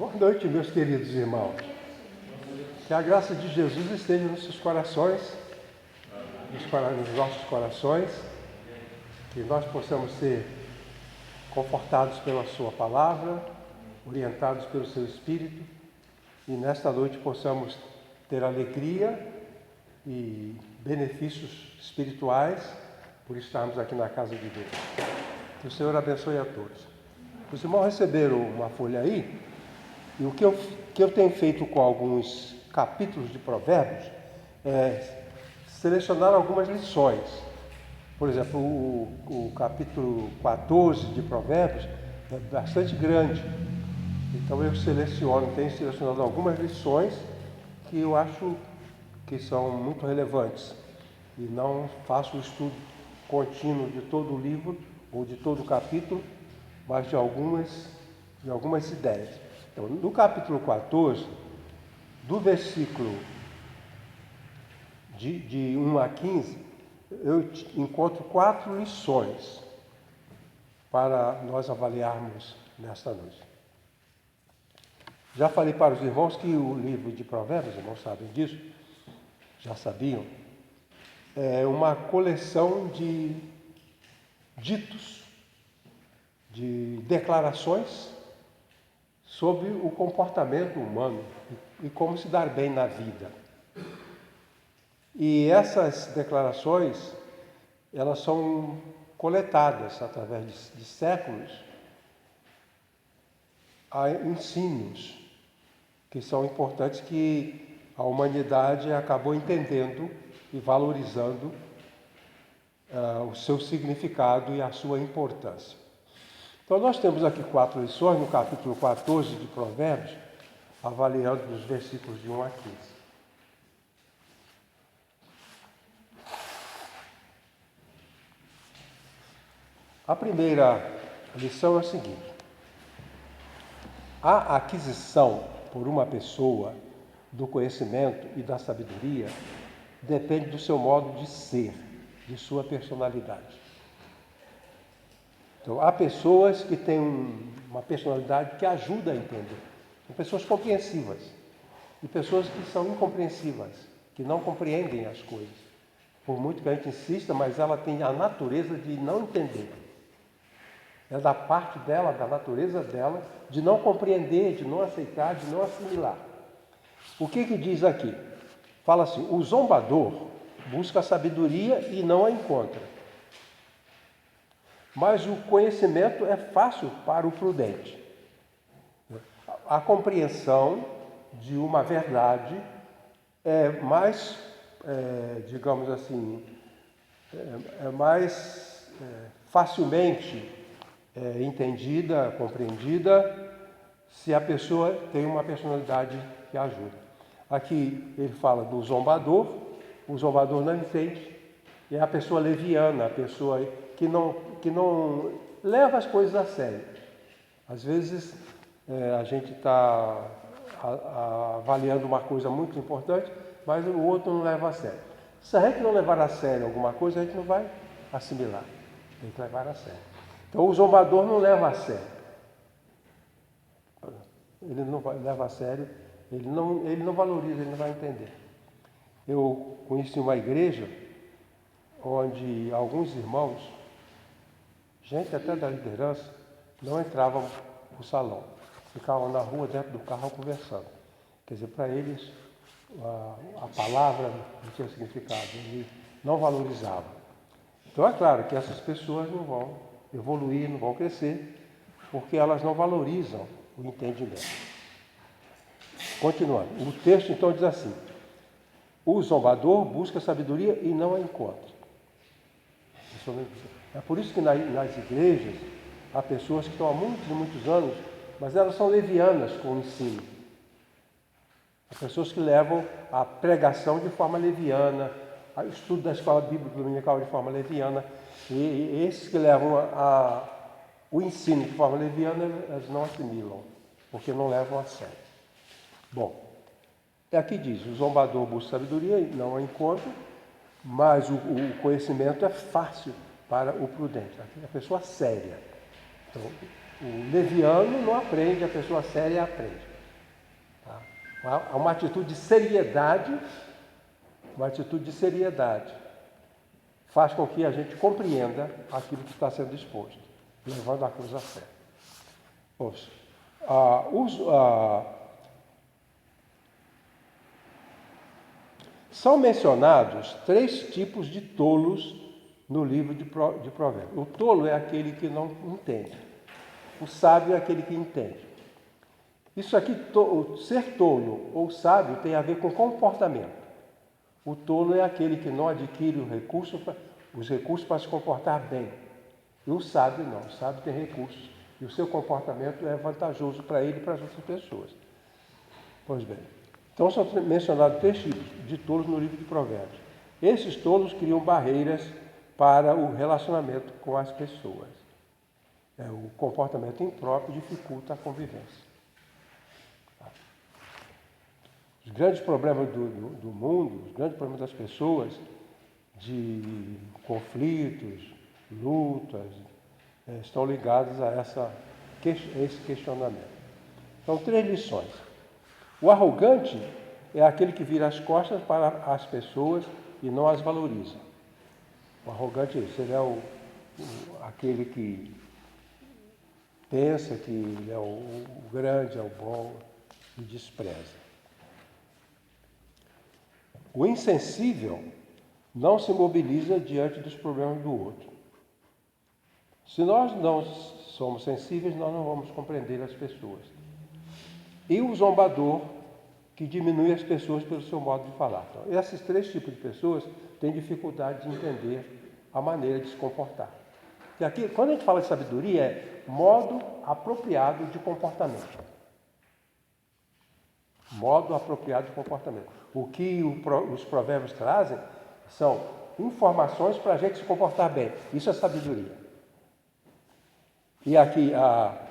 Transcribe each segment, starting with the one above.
Boa noite, meus queridos irmãos. Que a graça de Jesus esteja nos seus corações, nos nossos corações, que nós possamos ser confortados pela sua palavra, orientados pelo seu Espírito, e nesta noite possamos ter alegria e benefícios espirituais por estarmos aqui na casa de Deus. Que o Senhor abençoe a todos. Os irmãos receberam uma folha aí, e o que eu tenho feito com alguns capítulos de Provérbios é selecionar algumas lições. Por exemplo, o capítulo 14 de Provérbios é bastante grande. Então tenho selecionado algumas lições que eu acho que são muito relevantes. E não faço o estudo contínuo de todo o livro ou de todo o capítulo, mas de algumas ideias. Então, no capítulo 14, do versículo de 1 a 15, eu encontro 4 lições para nós avaliarmos nesta noite. Já falei para os irmãos que o livro de Provérbios, os irmãos sabem disso, já sabiam, é uma coleção de ditos, de declarações sobre o comportamento humano e como se dar bem na vida. E essas declarações, elas são coletadas através de séculos a ensinos que são importantes, que a humanidade acabou entendendo e valorizando o seu significado e a sua importância. Então nós temos aqui 4 lições no capítulo 14 de Provérbios, avaliando os versículos de 1 a 15. A primeira lição é a seguinte: a aquisição por uma pessoa do conhecimento e da sabedoria depende do seu modo de ser, de sua personalidade. Então, há pessoas que têm uma personalidade que ajuda a entender. São pessoas compreensivas. E pessoas que são incompreensivas, que não compreendem as coisas. Por muito que a gente insista, mas ela tem a natureza de não entender. É da parte dela, da natureza dela, de não compreender, de não aceitar, de não assimilar. O que diz aqui? Fala assim: o zombador busca a sabedoria e não a encontra. Mas o conhecimento é fácil para o prudente. A compreensão de uma verdade é mais, digamos assim, mais facilmente entendida, compreendida, se a pessoa tem uma personalidade que ajuda. Aqui ele fala do zombador, o zombador não entende, é a pessoa leviana, a pessoa que não leva as coisas a sério. Às vezes a gente está avaliando uma coisa muito importante, mas o outro não leva a sério. Se a gente não levar a sério alguma coisa, a gente não vai assimilar. Tem que levar a sério. Então o zombador não leva a sério. Ele não leva a sério, ele não valoriza, ele não vai entender. Eu conheci uma igreja onde alguns irmãos, gente até da liderança, não entravam no salão. Ficavam na rua, dentro do carro, conversando. Quer dizer, para eles, a palavra não tinha significado, eles não valorizavam. Então é claro que essas pessoas não vão evoluir, não vão crescer, porque elas não valorizam o entendimento. Continuando, o texto então diz assim: o zombador busca sabedoria e não a encontra. É por isso que nas igrejas há pessoas que estão há muitos e muitos anos, mas elas são levianas com o ensino. Há pessoas que levam a pregação de forma leviana, o estudo da escola bíblica dominical de forma leviana, e esses que levam o ensino de forma leviana, elas não assimilam, porque não levam a sério. Bom, aqui diz: o zombador busca sabedoria e não a encontra, mas o conhecimento é fácil para o prudente, a pessoa séria. Então, o leviano não aprende, a pessoa séria aprende. Uma atitude de seriedade, faz com que a gente compreenda aquilo que está sendo exposto, levando a cruz a sério. São mencionados 3 tipos de tolos no livro de Provérbios. O tolo é aquele que não entende. O sábio é aquele que entende. Isso aqui, ser tolo ou sábio, tem a ver com comportamento. O tolo é aquele que não adquire os recursos para se comportar bem. E o sábio não. O sábio tem recursos. E o seu comportamento é vantajoso para ele e para as outras pessoas. Pois bem. Então são mencionados 3 tipos de tolos no livro de Provérbios. Esses tolos criam barreiras para o relacionamento com as pessoas. O comportamento impróprio dificulta a convivência. Os grandes problemas do mundo, os grandes problemas das pessoas, de conflitos, lutas, estão ligados a esse questionamento. Então, 3 lições. O arrogante é aquele que vira as costas para as pessoas e não as valoriza. O arrogante é esse, ele é aquele que pensa que ele é o grande, é o bom e despreza. O insensível não se mobiliza diante dos problemas do outro. Se nós não somos sensíveis, nós não vamos compreender as pessoas. E o zombador, que diminui as pessoas pelo seu modo de falar. Então, esses 3 tipos de pessoas têm dificuldade de entender a maneira de se comportar. E aqui, quando a gente fala de sabedoria, é modo apropriado de comportamento. Modo apropriado de comportamento. O que os provérbios trazem são informações para a gente se comportar bem. Isso é sabedoria. E aqui,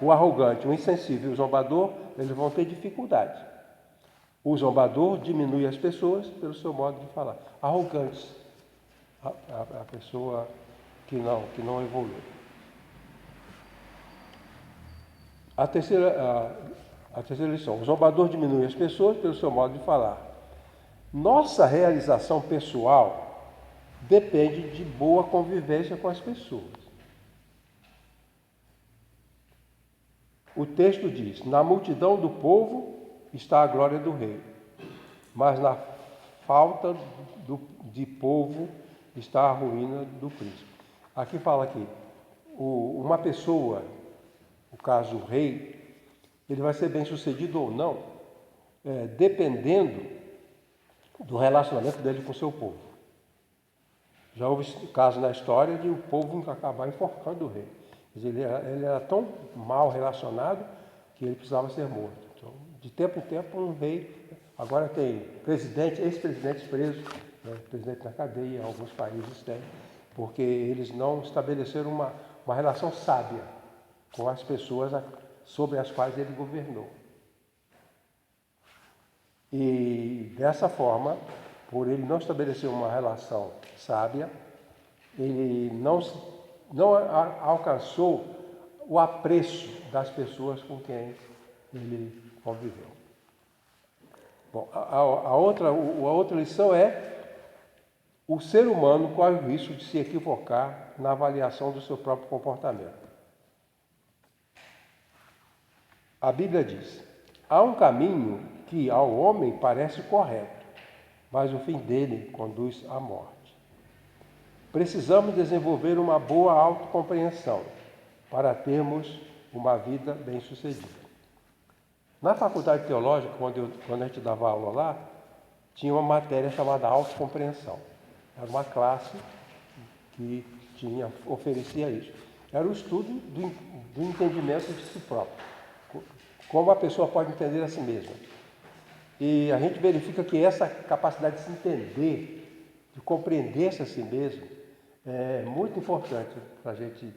o arrogante, o insensível e o zombador, eles vão ter dificuldade. O zombador diminui as pessoas pelo seu modo de falar. Arrogantes, a pessoa que não evolui. A terceira lição. O zombador diminui as pessoas pelo seu modo de falar. Nossa realização pessoal depende de boa convivência com as pessoas. O texto diz: na multidão do povo está a glória do rei, mas na falta de povo está a ruína do príncipe. Aqui fala que uma pessoa, no caso o rei, ele vai ser bem sucedido ou não, dependendo do relacionamento dele com o seu povo. Já houve caso na história de o povo acabar enforcando o rei. Ele era tão mal relacionado que ele precisava ser morto. Então, de tempo em tempo, um rei, agora tem ex-presidentes presos, presidente na cadeia, alguns países têm, porque eles não estabeleceram uma relação sábia com as pessoas sobre as quais ele governou. E dessa forma, por ele não estabelecer uma relação sábia, ele não alcançou o apreço das pessoas com quem ele conviveu. Bom, a outra lição é: o ser humano corre o risco de se equivocar na avaliação do seu próprio comportamento. A Bíblia diz: há um caminho que ao homem parece correto, mas o fim dele conduz à morte. Precisamos desenvolver uma boa autocompreensão para termos uma vida bem-sucedida. Na faculdade teológica, quando a gente dava aula lá, tinha uma matéria chamada autocompreensão. Era uma classe que oferecia isso. Era o estudo do entendimento de si próprio. Como a pessoa pode entender a si mesma. E a gente verifica que essa capacidade de se entender, de compreender-se a si mesmo, é muito importante para a gente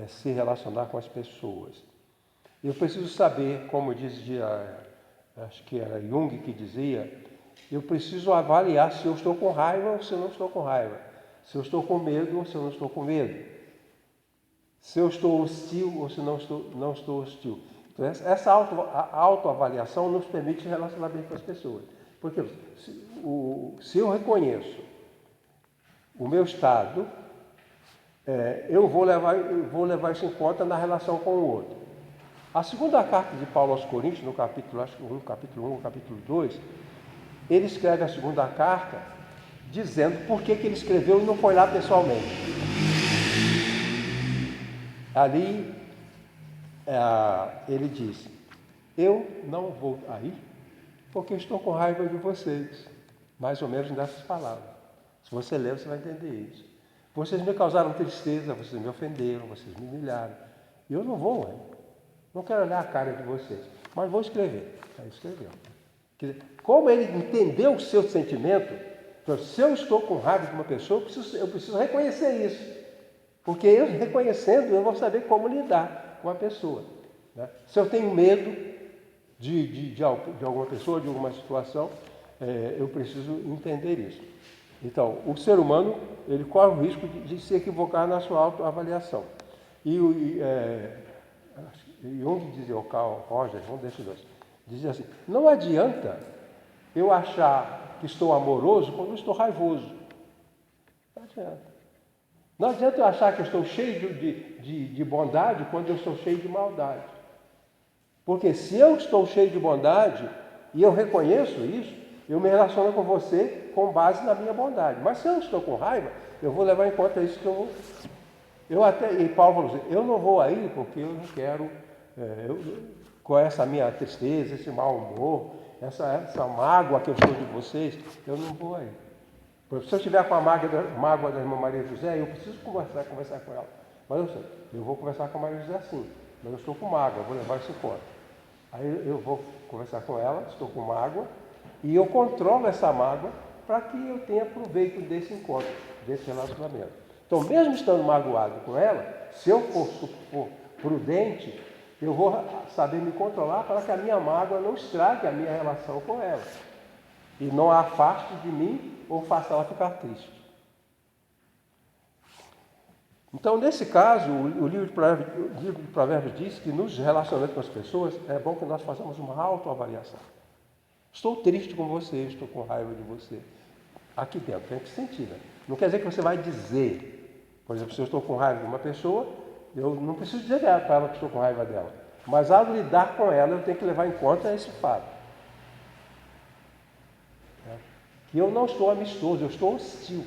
se relacionar com as pessoas. Eu preciso saber, como dizia, acho que era Jung que dizia, eu preciso avaliar se eu estou com raiva ou se eu não estou com raiva. Se eu estou com medo ou se eu não estou com medo. Se eu estou hostil ou se não estou hostil. Então, essa autoavaliação nos permite se relacionar bem com as pessoas. Porque se eu reconheço o meu estado, eu vou levar isso em conta na relação com o outro. A segunda carta de Paulo aos Coríntios, no capítulo 1, capítulo 2, ele escreve a segunda carta dizendo por que ele escreveu e não foi lá pessoalmente. Ali ele diz: eu não vou aí porque eu estou com raiva de vocês. Mais ou menos nessas palavras. Se você ler, você vai entender isso. Vocês me causaram tristeza, vocês me ofenderam, vocês me humilharam. E eu não vou aí. Não quero olhar a cara de vocês, mas vou escrever. Aí escreveu. Quer dizer, como ele entendeu o seu sentimento, então, se eu estou com raiva de uma pessoa, eu preciso reconhecer isso. Porque eu reconhecendo, eu vou saber como lidar com a pessoa. Né? Se eu tenho medo de alguma pessoa, de alguma situação, eu preciso entender isso. Então, o ser humano, ele corre o risco de se equivocar na sua autoavaliação. E Jung dizia, o Carl Rogers, um desses dois, dizia assim: não adianta eu achar que estou amoroso quando eu estou raivoso. Não adianta. Não adianta eu achar que eu estou cheio de bondade quando eu estou cheio de maldade. Porque se eu estou cheio de bondade e eu reconheço isso, eu me relaciono com você com base na minha bondade. Mas se eu estou com raiva, eu vou levar em conta isso que eu vou... E Paulo falou assim: eu não vou aí porque eu não quero... com essa minha tristeza, esse mau humor, essa mágoa que eu sou de vocês, eu não vou aí. Se eu estiver com a mágoa da irmã Maria José, eu preciso conversar com ela. Mas eu vou conversar com a Maria José sim, mas eu estou com mágoa, vou levar isso em conta. Aí eu vou conversar com ela, estou com mágoa, e eu controlo essa mágoa para que eu tenha proveito desse encontro, desse relacionamento. Então, mesmo estando magoado com ela, se eu for prudente, eu vou saber me controlar para que a minha mágoa não estrague a minha relação com ela. E não a afaste de mim ou faça ela ficar triste. Então, nesse caso, o livro de Provérbios diz que nos relacionando com as pessoas, é bom que nós façamos uma autoavaliação. Estou triste com você, estou com raiva de você. Aqui dentro, tem que sentir, né? Não quer dizer que você vai dizer, por exemplo, se eu estou com raiva de uma pessoa, eu não preciso dizer para ela que estou com raiva dela. Mas ao lidar com ela, eu tenho que levar em conta esse fato. Que eu não estou amistoso, eu estou hostil.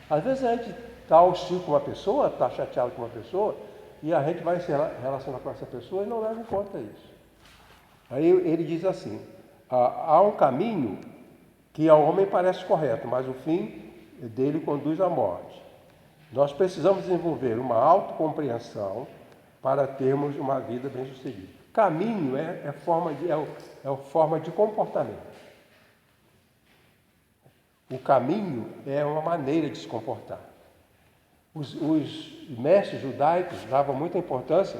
Às vezes a gente está hostil com uma pessoa, está chateado com uma pessoa, e a gente vai se relacionar com essa pessoa e não leva em conta isso. Aí ele diz assim: há um caminho que ao homem parece correto, mas o fim dele conduz à morte. Nós precisamos desenvolver uma autocompreensão para termos uma vida bem-sucedida. Caminho é forma de comportamento. O caminho é uma maneira de se comportar. Os mestres judaicos davam muita importância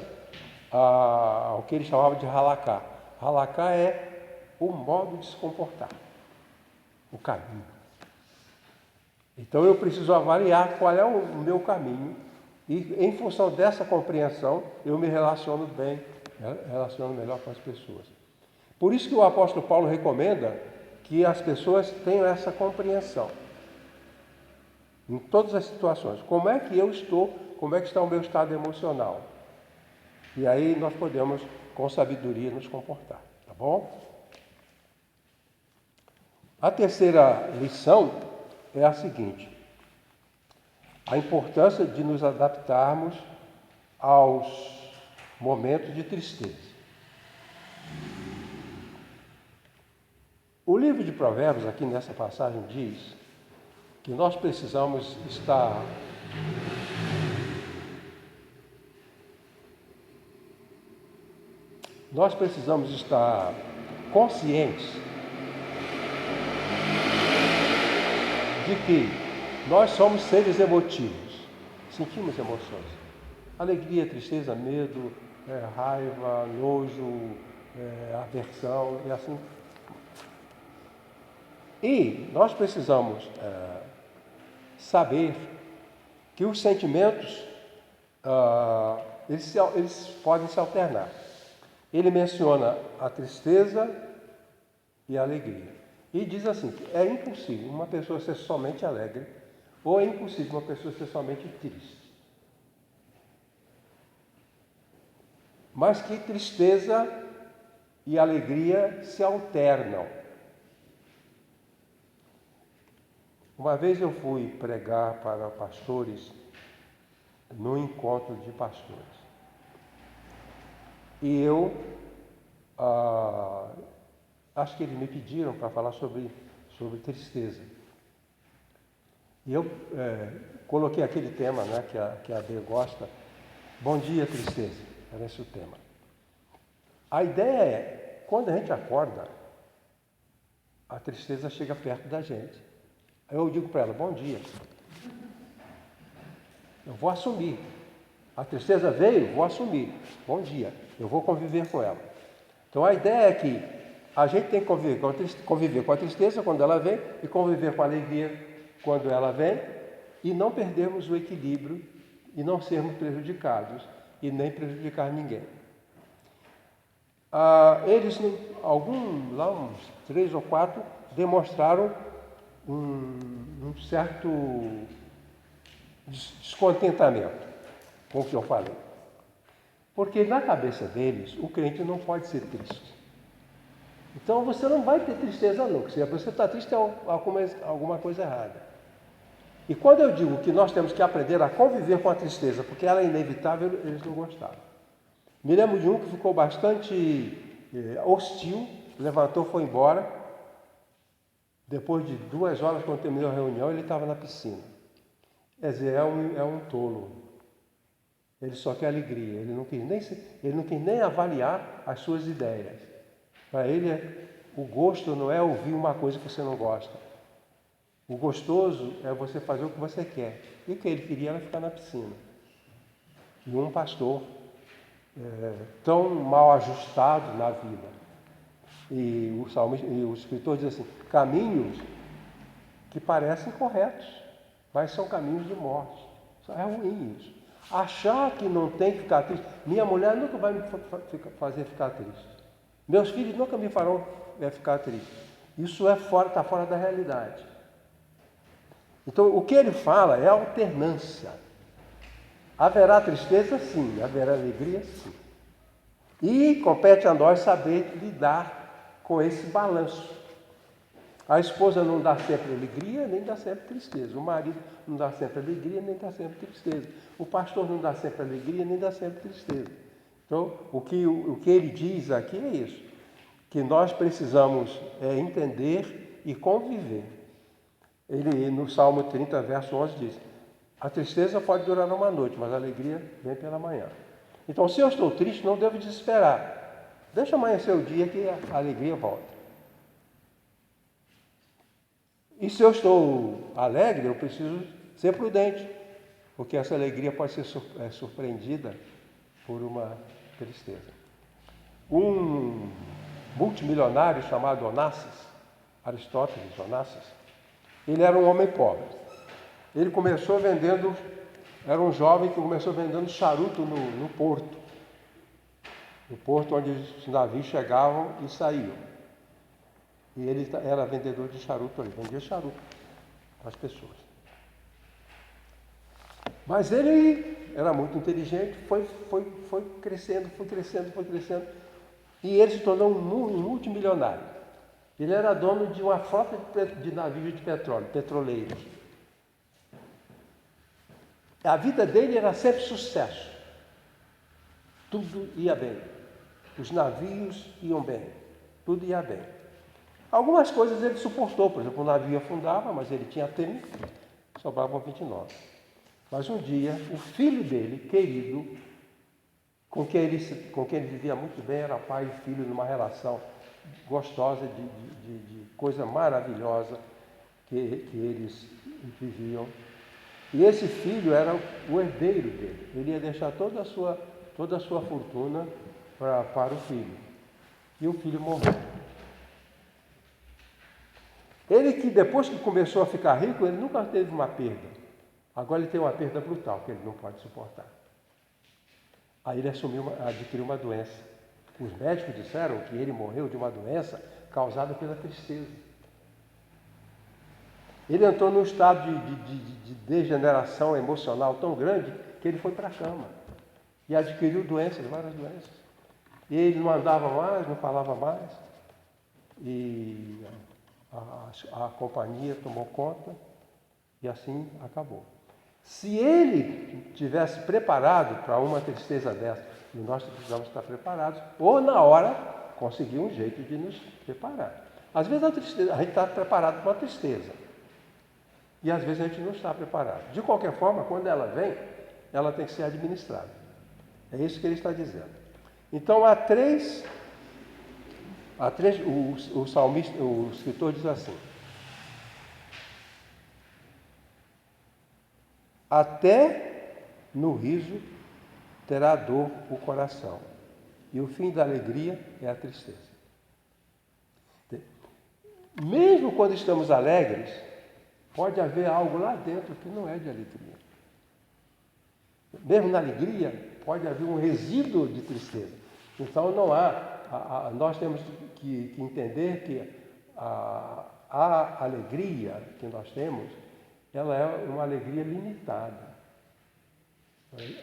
ao que eles chamavam de halaká. Halaká é o modo de se comportar, o caminho. Então eu preciso avaliar qual é o meu caminho e, em função dessa compreensão, eu me relaciono bem, relaciono melhor com as pessoas. Por isso que o apóstolo Paulo recomenda que as pessoas tenham essa compreensão em todas as situações. Como é que eu estou, como é que está o meu estado emocional? E aí nós podemos, com sabedoria, nos comportar, tá bom? A terceira lição é a seguinte: a importância de nos adaptarmos aos momentos de tristeza. O livro de Provérbios, aqui nessa passagem, diz que nós precisamos estar conscientes de que nós somos seres emotivos, sentimos emoções, alegria, tristeza, medo, raiva, nojo, aversão e assim. E nós precisamos saber que os sentimentos eles podem se alternar. ele menciona a tristeza e a alegria. E diz assim, que é impossível uma pessoa ser somente alegre, ou é impossível uma pessoa ser somente triste. Mas que tristeza e alegria se alternam. Uma vez eu fui pregar para pastores num encontro de pastores. E eu acho que eles me pediram para falar sobre tristeza. E eu coloquei aquele tema, né, que a Bê gosta, Bom Dia, Tristeza. Era esse o tema. A ideia é, quando a gente acorda, a tristeza chega perto da gente. Aí eu digo para ela, bom dia. Eu vou assumir. A tristeza veio, vou assumir. Bom dia. Eu vou conviver com ela. Então a ideia é que a gente tem que conviver com a tristeza quando ela vem e conviver com a alegria quando ela vem e não perdermos o equilíbrio e não sermos prejudicados e nem prejudicar ninguém. Eles, uns 3 ou 4, demonstraram um certo descontentamento com o que eu falei. Porque na cabeça deles, o crente não pode ser triste. Então você não vai ter tristeza nunca. Se você está triste, é alguma coisa errada. E quando eu digo que nós temos que aprender a conviver com a tristeza, porque ela é inevitável, eles não gostaram. Me lembro de um que ficou bastante hostil, levantou, foi embora. Depois de 2 horas, quando terminou a reunião, ele estava na piscina. Quer dizer, é um tolo. Ele só quer alegria. Ele não quis nem avaliar as suas ideias. Para ele, o gosto não é ouvir uma coisa que você não gosta. O gostoso é você fazer o que você quer. E o que ele queria era ficar na piscina. E um pastor tão mal ajustado na vida. E o escritor diz assim, caminhos que parecem corretos, mas são caminhos de morte. É ruim isso. Achar que não tem que ficar triste. Minha mulher nunca vai me fazer ficar triste. Meus filhos nunca me farão ficar triste. Isso está fora da realidade. Então, o que ele fala é alternância. Haverá tristeza? Sim. Haverá alegria? Sim. E compete a nós saber lidar com esse balanço. A esposa não dá sempre alegria, nem dá sempre tristeza. O marido não dá sempre alegria, nem dá sempre tristeza. O pastor não dá sempre alegria, nem dá sempre tristeza. Então, o que ele diz aqui é isso, que nós precisamos entender e conviver. Ele, no Salmo 30, verso 11, diz, a tristeza pode durar uma noite, mas a alegria vem pela manhã. Então, se eu estou triste, não devo desesperar. Deixa amanhecer o dia que a alegria volta. E se eu estou alegre, eu preciso ser prudente, porque essa alegria pode ser surpreendida por uma tristeza. Um multimilionário chamado Aristóteles Onassis, ele era um homem pobre. Ele começou vendendo, era um jovem que começou vendendo charuto no porto. No porto onde os navios chegavam e saíam. E ele era vendedor de charuto ali, vendia charuto para as pessoas. Mas ele era muito inteligente, foi crescendo. E ele se tornou um multimilionário. Ele era dono de uma frota de navios de petróleo, petroleiros. A vida dele era sempre sucesso. Tudo ia bem. Os navios iam bem. Tudo ia bem. Algumas coisas ele suportou. Por exemplo, o navio afundava, mas ele tinha 30, sobravam 29. Mas um dia, o filho dele, querido, com quem ele vivia muito bem, era pai e filho numa relação gostosa, de coisa maravilhosa que eles viviam. E esse filho era o herdeiro dele. Ele ia deixar toda a sua fortuna para o filho. E o filho morreu. Ele que depois que começou a ficar rico, ele nunca teve uma perda. Agora ele tem uma perda brutal, que ele não pode suportar. Aí ele adquiriu uma doença. Os médicos disseram que ele morreu de uma doença causada pela tristeza. Ele entrou num estado de degeneração emocional tão grande que ele foi para a cama e adquiriu doenças, várias doenças. E ele não andava mais, não falava mais, e a companhia tomou conta e assim acabou. Se ele tivesse preparado para uma tristeza dessa, e nós precisamos estar preparados, ou na hora conseguir um jeito de nos preparar. Às vezes a gente está preparado para uma tristeza, e às vezes a gente não está preparado. De qualquer forma, quando ela vem, ela tem que ser administrada. É isso que ele está dizendo. Então há três o salmista, o escritor diz assim: até no riso terá dor o coração, e o fim da alegria é a tristeza. Mesmo quando estamos alegres, pode haver algo lá dentro que não é de alegria. Mesmo na alegria, pode haver um resíduo de tristeza. Então não há, nós temos que entender que a alegria que nós temos, ela é uma alegria limitada.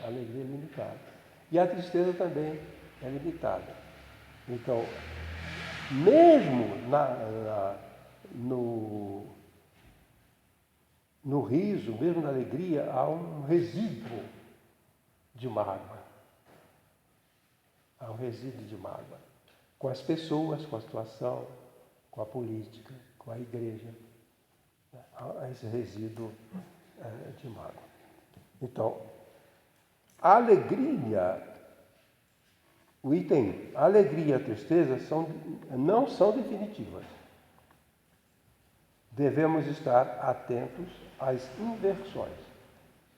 Alegria limitada. E a tristeza também é limitada. Então, mesmo no riso, mesmo na alegria, há um resíduo de mágoa. Há um resíduo de mágoa. Com as pessoas, com a situação, com a política, com a igreja. Há esse resíduo de mágoa. Então, a alegria, o item alegria e a tristeza não são definitivas. Devemos estar atentos às inversões.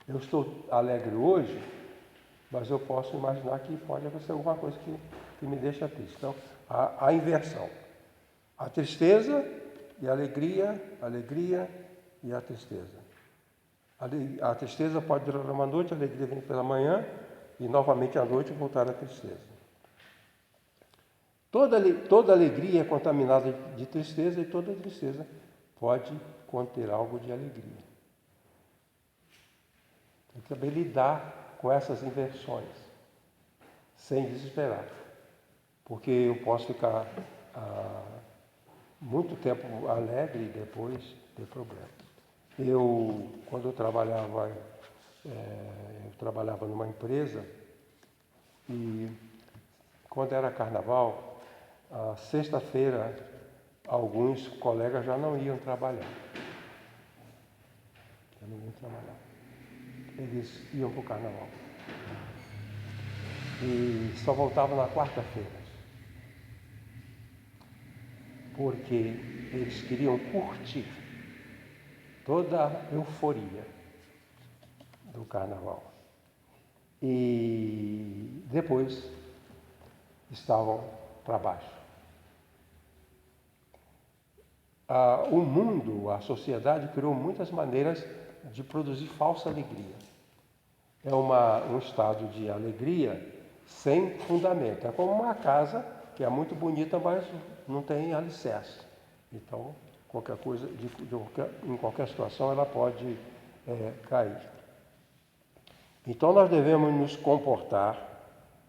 Eu estou alegre hoje, mas eu posso imaginar que pode acontecer alguma coisa que me deixa triste. Então, a inversão. A tristeza e a alegria e a tristeza. A tristeza pode durar uma noite, a alegria vem pela manhã e novamente à noite voltar à tristeza. Toda alegria é contaminada de tristeza e toda tristeza pode conter algo de alegria. Tem que saber lidar com essas inversões, sem desesperar. Porque eu posso ficar muito tempo alegre e depois ter problema. Quando eu trabalhava numa empresa, e quando era carnaval, sexta-feira, alguns colegas já não iam trabalhar. Eles iam para o carnaval. E só voltavam na quarta-feira. Porque eles queriam curtir toda a euforia do carnaval. E depois estavam para baixo. O mundo, a sociedade criou muitas maneiras de produzir falsa alegria. É um estado de alegria sem fundamento. É como uma casa que é muito bonita, mas não tem alicerce. Então, qualquer coisa, em qualquer situação, ela pode cair. Então, nós devemos nos comportar,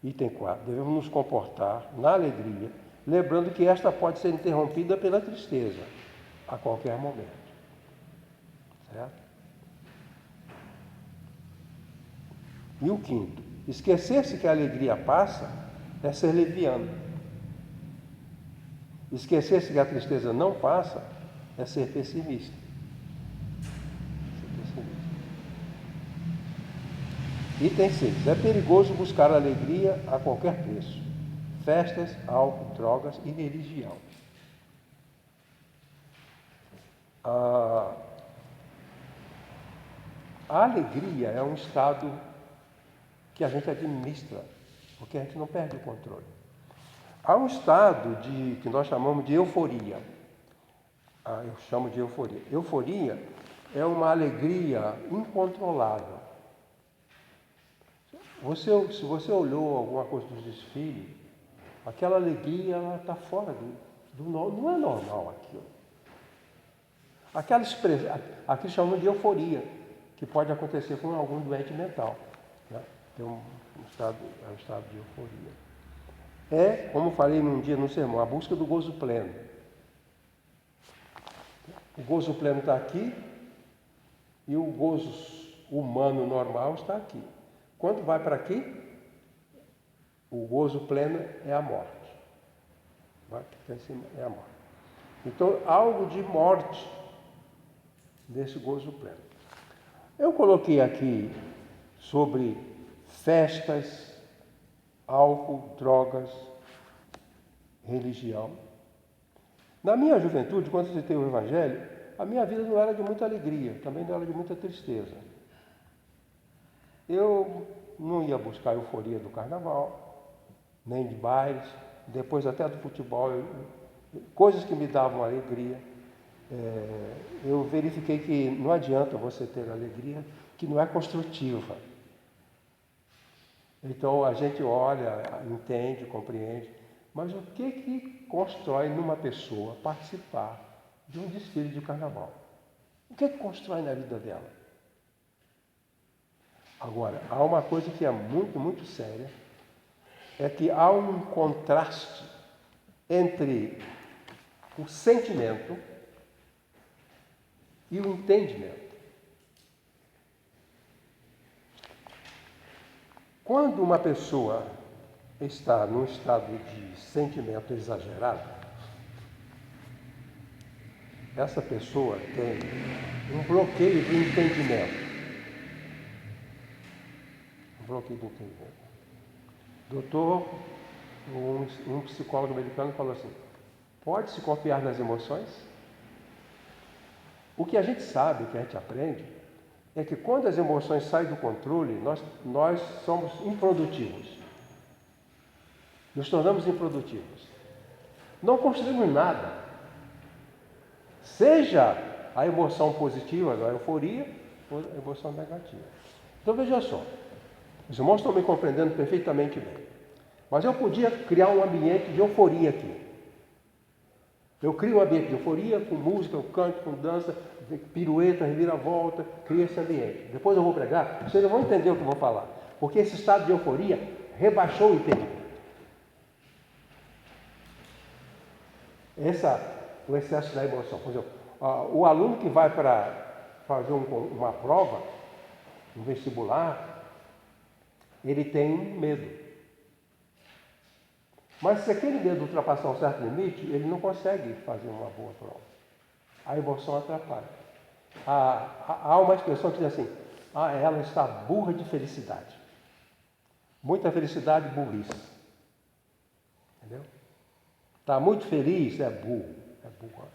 item 4, devemos nos comportar na alegria, lembrando que esta pode ser interrompida pela tristeza a qualquer momento. Certo? E o quinto, esquecer-se que a alegria passa é ser leviano. Esquecer-se que a tristeza não passa é ser pessimista. Item 6. É perigoso buscar alegria a qualquer preço. Festas, álcool, drogas e religião. A alegria é um estado que a gente administra, porque a gente não perde o controle. Há um estado que nós chamamos de euforia. Eu chamo de euforia. Euforia é uma alegria incontrolável. Se você olhou alguma coisa dos desfiles, Aquela alegria, ela está fora não é normal aquilo. Aquela expressão, aqui chamam de euforia, que pode acontecer com algum doente mental. Né? Tem um estado de euforia. É, como falei num dia no sermão, a busca do gozo pleno. O gozo pleno está aqui e o gozo humano normal está aqui. Quando vai para aqui, o gozo pleno é a morte. Vai ficar em cima, é a morte. Então, algo de morte nesse gozo pleno. Eu coloquei aqui sobre festas, álcool, drogas, religião. Na minha juventude, quando eu citei o Evangelho, a minha vida não era de muita alegria, também não era de muita tristeza. Eu não ia buscar a euforia do carnaval, nem de bailes, depois até do futebol, coisas que me davam alegria. Eu verifiquei que não adianta você ter alegria que não é construtiva. Então a gente olha, entende, compreende, mas o que constrói numa pessoa participar de um desfile de carnaval? O que constrói na vida dela? Agora, há uma coisa que é muito, muito séria, é que há um contraste entre o sentimento e o entendimento. Quando uma pessoa está num estado de sentimento exagerado, essa pessoa tem um bloqueio do entendimento. Um bloqueio do entendimento. Doutor, um psicólogo americano falou assim, pode-se confiar nas emoções? O que a gente sabe, o que a gente aprende, é que quando as emoções saem do controle, nós somos improdutivos. Nos tornamos improdutivos. Não construímos nada. Seja a emoção positiva, a euforia, ou a emoção negativa. Então veja só, os irmãos estão me compreendendo perfeitamente bem. Mas eu podia criar um ambiente de euforia aqui. Eu crio um ambiente de euforia, com música, com canto, com dança, pirueta, reviravolta, crio esse ambiente. Depois eu vou pregar, vocês vão entender o que eu vou falar. Porque esse estado de euforia rebaixou o entendimento. O excesso da emoção. Por exemplo, o aluno que vai para fazer uma prova, um vestibular, ele tem medo. Mas se aquele medo ultrapassar um certo limite, ele não consegue fazer uma boa prova. A emoção atrapalha. Há uma expressão que diz assim, ela está burra de felicidade. Muita felicidade, burrice. Entendeu? Está muito feliz, é burro. É burra.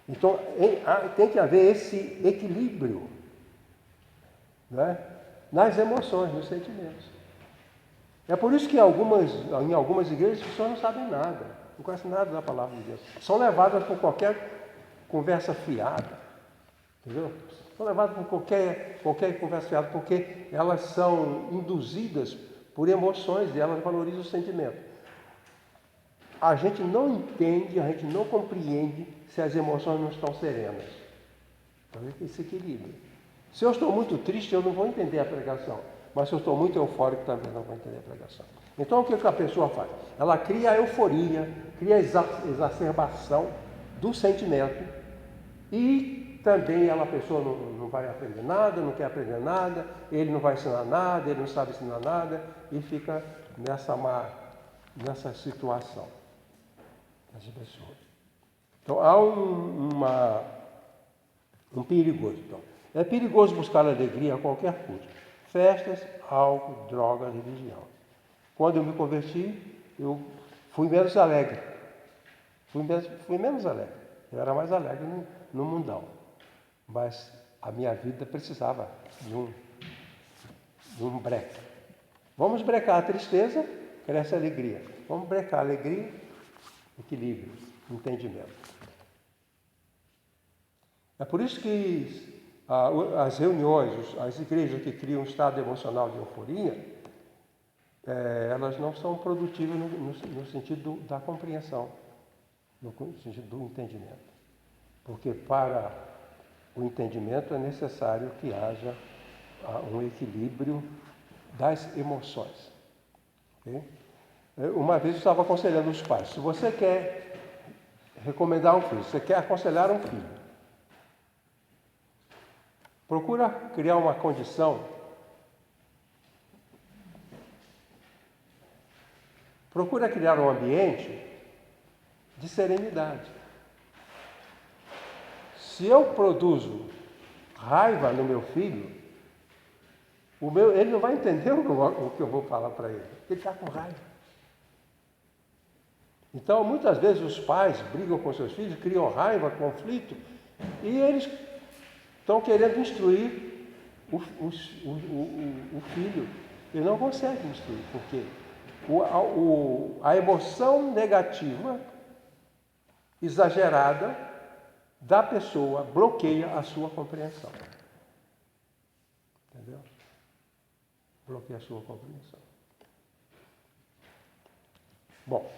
Então, tem que haver esse equilíbrio, né? Nas emoções, nos sentimentos. É por isso que em algumas igrejas as pessoas não sabem nada, não conhecem nada da palavra de Deus. São levadas por qualquer conversa fiada, entendeu? São levadas por qualquer conversa fiada, porque elas são induzidas por emoções e elas valorizam o sentimento. A gente não entende, a gente não compreende se as emoções não estão serenas. Então, esse equilíbrio. Se eu estou muito triste, eu não vou entender a pregação. Mas se eu estou muito eufórico, também não vou entender a pregação. Então, o que a pessoa faz? Ela cria a euforia, cria a exacerbação do sentimento e também a pessoa não vai aprender nada, não quer aprender nada, ele não vai ensinar nada, ele não sabe ensinar nada e fica nessa situação. Essa pessoa. Então, há um perigoso. Então, é perigoso buscar alegria a qualquer custo. Festas, álcool, droga, religião. Quando eu me converti, eu fui menos alegre. Fui menos alegre. Eu era mais alegre no mundão. Mas a minha vida precisava de um breque. Vamos brecar a tristeza, cresce a alegria. Vamos brecar a alegria, equilíbrio, entendimento. É por isso que as reuniões, as igrejas que criam um estado emocional de euforia, elas não são produtivas no sentido da compreensão, no sentido do entendimento. Porque para o entendimento é necessário que haja um equilíbrio das emoções. Okay? Uma vez eu estava aconselhando os pais, se você quer recomendar um filho, se você quer aconselhar um filho, procura criar uma condição, procura criar um ambiente de serenidade. Se eu produzo raiva no meu filho, ele não vai entender o que eu vou falar para ele. Ele está com raiva. Então, muitas vezes os pais brigam com seus filhos, criam raiva, conflito, e eles estão querendo instruir o filho. E não conseguem instruir, porque a emoção negativa, exagerada, da pessoa bloqueia a sua compreensão. Entendeu? Bloqueia a sua compreensão. Bom,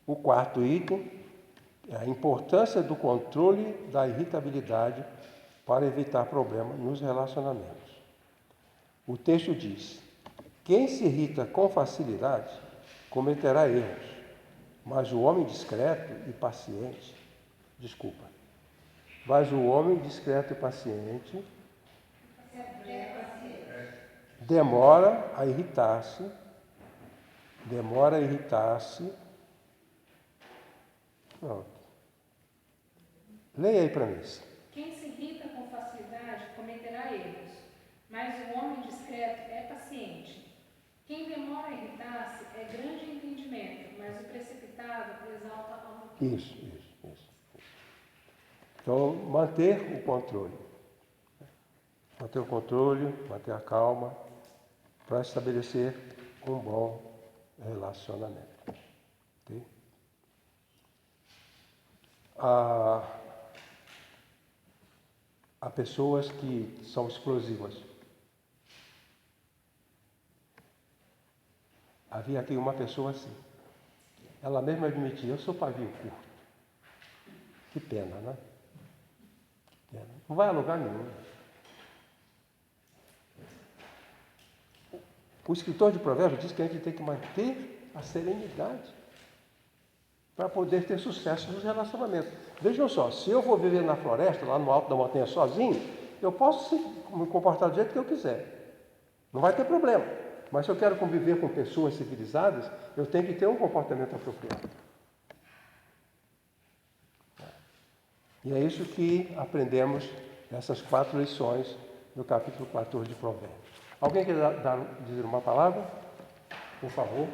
o quarto item é a importância do controle da irritabilidade para evitar problemas nos relacionamentos. O texto diz: quem se irrita com facilidade cometerá erros, mas o homem discreto e paciente, demora a irritar-se. Pronto. Leia aí para mim. Quem se irrita com facilidade cometerá erros, mas o homem discreto é paciente. Quem demora a irritar-se é grande em entendimento, mas o precipitado exalta a altura. Isso. Então, manter o controle. Manter a calma, para estabelecer um bom relacionamento. Okay? Há pessoas que são explosivas. Havia aqui uma pessoa assim. Ela mesma admitia: eu sou pavio curto. Que pena, né? Não vai a lugar nenhum. O escritor de Provérbios diz que a gente tem que manter a serenidade para poder ter sucesso nos relacionamentos. Vejam só, se eu vou viver na floresta, lá no alto da montanha sozinho, eu posso me comportar do jeito que eu quiser. Não vai ter problema. Mas se eu quero conviver com pessoas civilizadas, eu tenho que ter um comportamento apropriado. E é isso que aprendemos nessas 4 lições do capítulo 14 de Provérbios. Alguém quer dizer uma palavra? Por favor.